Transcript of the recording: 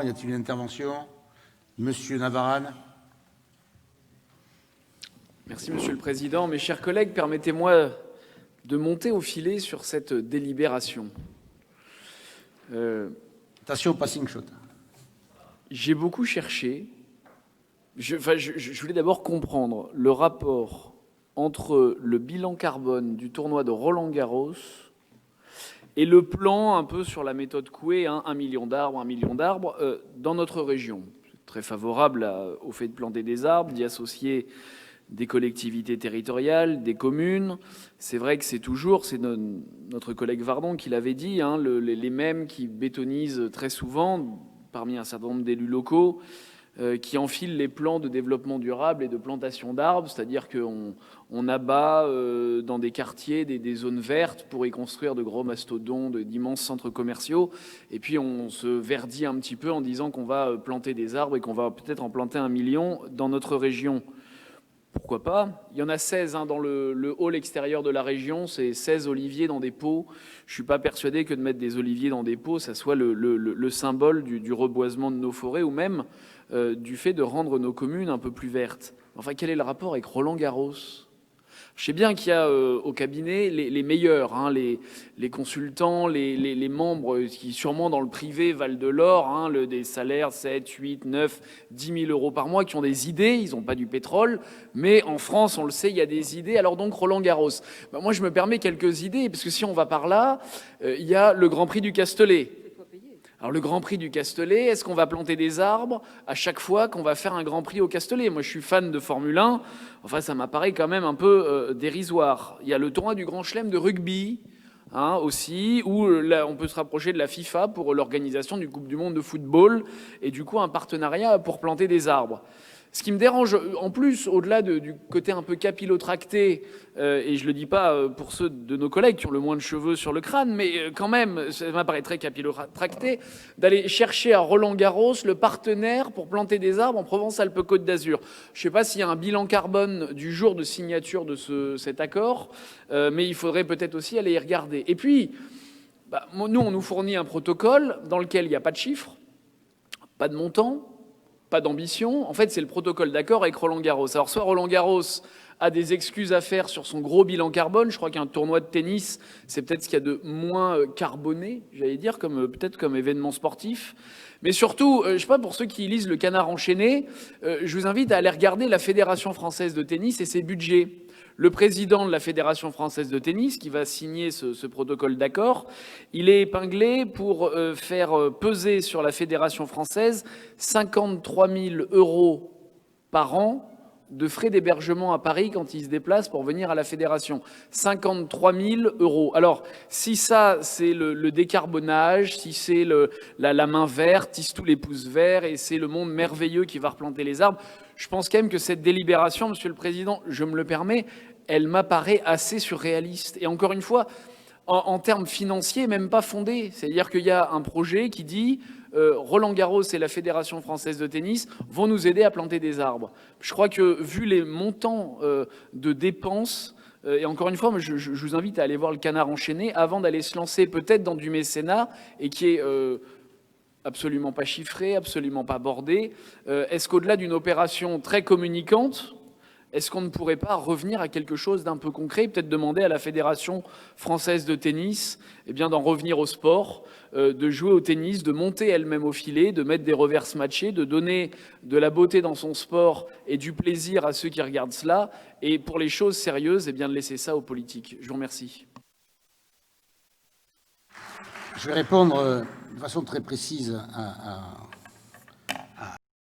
Y a-t-il une intervention? Monsieur Navarane. Merci Monsieur le Président. Mes chers collègues, permettez-moi de monter au filet sur cette délibération. Attention au passing shot. J'ai beaucoup cherché. Je voulais d'abord comprendre le rapport entre le bilan carbone du tournoi de Roland-Garros et le plan un peu sur la méthode Coué, 1 million d'arbres dans notre région. Très favorable au fait de planter des arbres, d'y associer des collectivités territoriales, des communes. C'est vrai que c'est notre collègue Vardon qui l'avait dit, les mêmes qui bétonisent très souvent, parmi un certain nombre d'élus locaux, qui enfilent les plans de développement durable et de plantation d'arbres, c'est-à-dire qu'on abat dans des quartiers des zones vertes pour y construire de gros mastodontes, d'immenses centres commerciaux, et puis on se verdit un petit peu en disant qu'on va planter des arbres et qu'on va peut-être en planter 1 million dans notre région. Pourquoi pas? Il y en a 16 dans le hall extérieur de la région, c'est 16 oliviers dans des pots. Je ne suis pas persuadé que de mettre des oliviers dans des pots, ça soit le symbole du reboisement de nos forêts ou même du fait de rendre nos communes un peu plus vertes. Enfin, quel est le rapport avec Roland-Garros? Je sais bien qu'il y a au cabinet les meilleurs, les consultants, les membres qui, sûrement dans le privé, valent de l'or, des salaires 7, 8, 9, 10 000 euros par mois, qui ont des idées, ils n'ont pas du pétrole, mais en France, on le sait, il y a des idées. Alors donc Roland-Garros. Moi, je me permets quelques idées, parce que si on va par là, il y a le Grand Prix du Castellet. Alors le Grand Prix du Castellet, est-ce qu'on va planter des arbres à chaque fois qu'on va faire un Grand Prix au Castellet? Moi, je suis fan de Formule 1. Enfin, ça m'apparaît quand même un peu dérisoire. Il y a le tournoi du Grand Chelem de rugby aussi, où là, on peut se rapprocher de la FIFA pour l'organisation du Coupe du Monde de football et du coup un partenariat pour planter des arbres. Ce qui me dérange en plus, au-delà du côté un peu capillotracté, et je le dis pas pour ceux de nos collègues qui ont le moins de cheveux sur le crâne, mais quand même, ça m'apparaît très capillotracté, d'aller chercher à Roland-Garros le partenaire pour planter des arbres en Provence-Alpes-Côte d'Azur. Je ne sais pas s'il y a un bilan carbone du jour de signature de cet accord, mais il faudrait peut-être aussi aller y regarder. Et puis, nous, on nous fournit un protocole dans lequel il n'y a pas de chiffres, pas de montant, pas d'ambition. En fait, c'est le protocole d'accord avec Roland-Garros. Alors, soit Roland-Garros a des excuses à faire sur son gros bilan carbone. Je crois qu'un tournoi de tennis, c'est peut-être ce qu'il y a de moins carboné, j'allais dire, peut-être comme événement sportif. Mais surtout, je sais pas, pour ceux qui lisent Le Canard enchaîné, je vous invite à aller regarder la Fédération française de tennis et ses budgets. Le président de la Fédération française de tennis, qui va signer ce protocole d'accord, il est épinglé pour faire peser sur la Fédération française 53 000 euros par an de frais d'hébergement à Paris quand il se déplace pour venir à la Fédération. 53 000 euros. Alors, si ça, c'est le décarbonage, si c'est la main verte, tisse tous les pouces verts, et c'est le monde merveilleux qui va replanter les arbres, je pense quand même que cette délibération, Monsieur le Président, je me le permets, elle m'apparaît assez surréaliste. Et encore une fois, en termes financiers, même pas fondée. C'est-à-dire qu'il y a un projet qui dit Roland-Garros et la Fédération française de tennis vont nous aider à planter des arbres. Je crois que, vu les montants de dépenses, et encore une fois, je vous invite à aller voir Le Canard enchaîné avant d'aller se lancer peut-être dans du mécénat et qui est absolument pas chiffré, absolument pas bordé. Est-ce qu'au-delà d'une opération très communicante, est-ce qu'on ne pourrait pas revenir à quelque chose d'un peu concret, peut-être demander à la Fédération française de tennis d'en revenir au sport, de jouer au tennis, de monter elle-même au filet, de mettre des reverses matchés, de donner de la beauté dans son sport et du plaisir à ceux qui regardent cela, et pour les choses sérieuses, de laisser ça aux politiques. Je vous remercie. Je vais répondre de façon très précise à